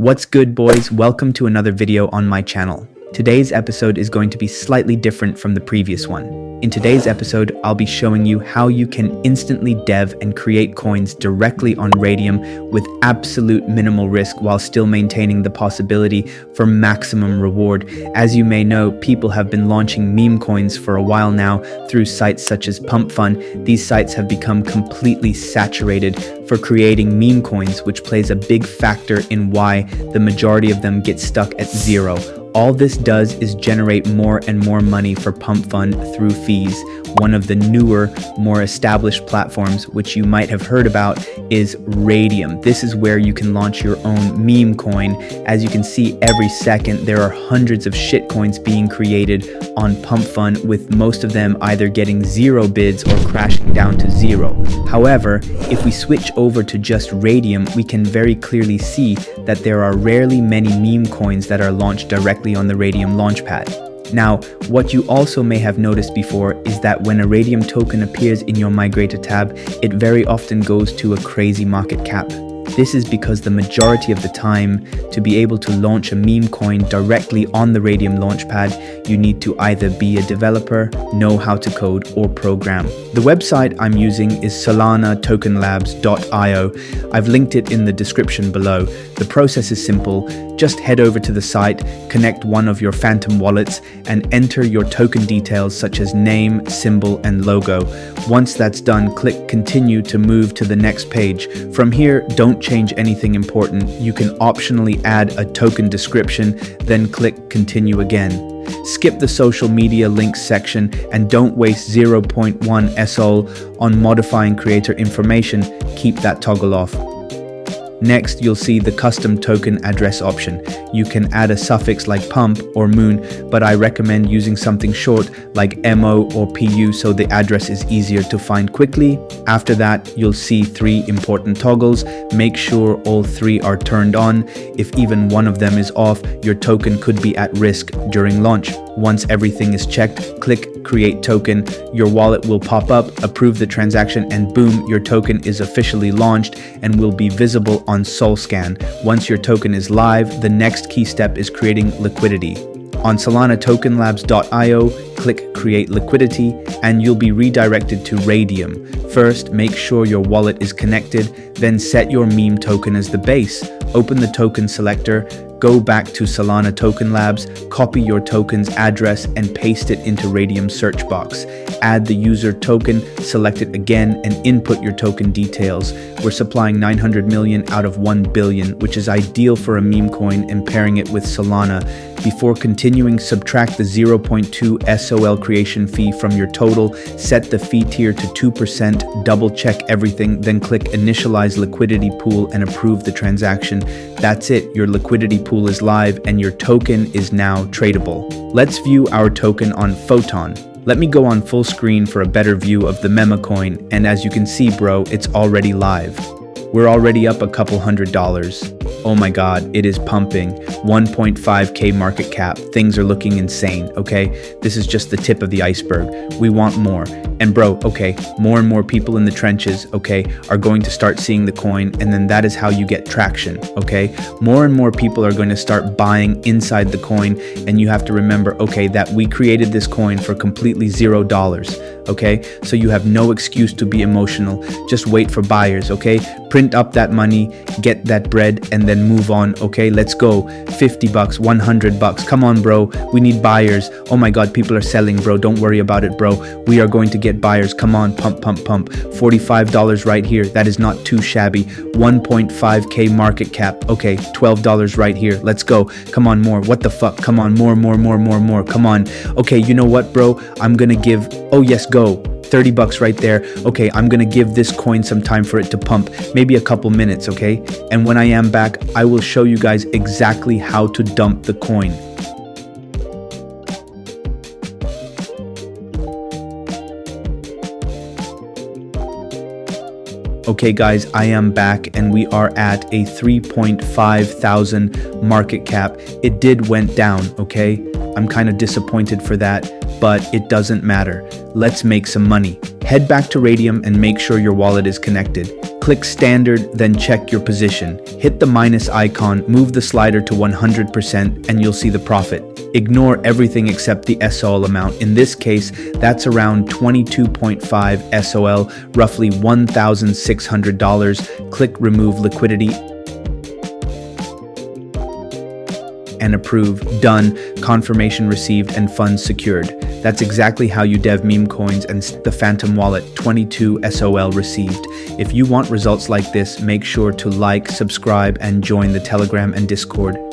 What's good, boys? Welcome to another video on my channel. Today's episode is going to be slightly different from the previous one. In today's episode, I'll be showing you how you can instantly dev and create coins directly on Raydium with absolute minimal risk while still maintaining the possibility for maximum reward. As you may know, people have been launching meme coins for a while now through sites such as Pump.Fun. These sites have become completely saturated for creating meme coins, which plays a big factor in why the majority of them get stuck at zero. All this does is generate more and more money for Pump.Fun through fees. One of the newer, more established platforms, which you might have heard about, is Raydium. This is where you can launch your own meme coin. As you can see, every second there are hundreds of shitcoins being created on Pump.Fun, with most of them either getting zero bids or crashing down to zero. However, if we switch over to just Raydium, we can very clearly see that there are rarely many meme coins that are launched directly on the Raydium launchpad. Now, what you also may have noticed before is that when a Raydium token appears in your Migrator tab, it very often goes to a crazy market cap. This is because the majority of the time, to be able to launch a meme coin directly on the Raydium launchpad, you need to either be a developer, know how to code, or program. The website I'm using is Solana tokenlabs.io. I've linked it in the description below. The process is simple. Just head over to the site, connect one of your Phantom wallets, and enter your token details such as name, symbol, and logo. Once that's done, click continue to move to the next page. From here, don't change anything important. You can optionally add a token description, then click continue again. Skip the social media links section and don't waste 0.1 SOL on modifying creator information. Keep that toggle off. Next, you'll see the custom token address option. You can add a suffix like pump or moon, but I recommend using something short like MO or PU so the address is easier to find quickly. After that, you'll see three important toggles. Make sure all three are turned on. If even one of them is off, your token could be at risk during launch. Once everything is checked, click create token. Your wallet will pop up, approve the transaction, and boom, your token is officially launched and will be visible on SolScan. Once your token is live, the next key step is creating liquidity. On Solana tokenlabs.io, click create liquidity and you'll be redirected to Raydium. First, make sure your wallet is connected, then set your meme token as the base. Open the token selector, go back to Solana Token Labs, copy your token's address and paste it into Raydium search box. Add the user token, select it again, and input your token details. We're supplying 900 million out of 1 billion, which is ideal for a meme coin, and pairing it with Solana. Before continuing, subtract the 0.2 SOL creation fee from your total, set the fee tier to 2%, double check everything, then click initialize liquidity pool and approve the transaction. That's it, your liquidity pool is live and your token is now tradable. Let's view our token on Photon. Let me go on full screen for a better view of the Memecoin, and as you can see, bro, it's already live. We're already up a couple $100. Oh my god, it is pumping. 1.5k market cap. Things are looking insane, okay? This is just the tip of the iceberg. We want more. And bro, okay, more and more people in the trenches, okay, are going to start seeing the coin, and then that is how you get traction, okay? More and more people are going to start buying inside the coin, and you have to remember, okay, that we created this coin for completely $0, okay? So you have no excuse to be emotional. Just wait for buyers, okay? Print up that money, get that bread, and then move on, okay? Let's go. 50 bucks, 100 bucks. Come on, bro. We need buyers. Oh my god, people are selling, bro. Don't worry about it, bro. We are going to get buyers. Come on, pump, pump, pump. $45 right here. That is not too shabby. 1.5k market cap. Okay, $12 right here. Let's go. Come on, more. What the fuck? Come on, more. Come on. Okay, you know what, bro? I'm gonna give, oh yes, go. 30 bucks right there. Okay, I'm gonna give this coin some time for it to pump, maybe a couple minutes, okay? And when I am back, I will show you guys exactly how to dump the coin. Okay guys, I am back and we are at a 3.5 thousand market cap. It did went down, okay? I'm kind of disappointed for that, but it doesn't matter. Let's make some money. Head back to Raydium and make sure your wallet is connected. Click standard, then check your position. Hit the minus icon, move the slider to 100%, and you'll see the profit. Ignore everything except the SOL amount. In this case, that's around 22.5 SOL, roughly $1,600. Click remove liquidity and approve. Done. Confirmation received and funds secured. That's exactly how you dev meme coins and the Phantom wallet. 22 SOL received. If you want results like this, make sure to like, subscribe, and join the Telegram and Discord.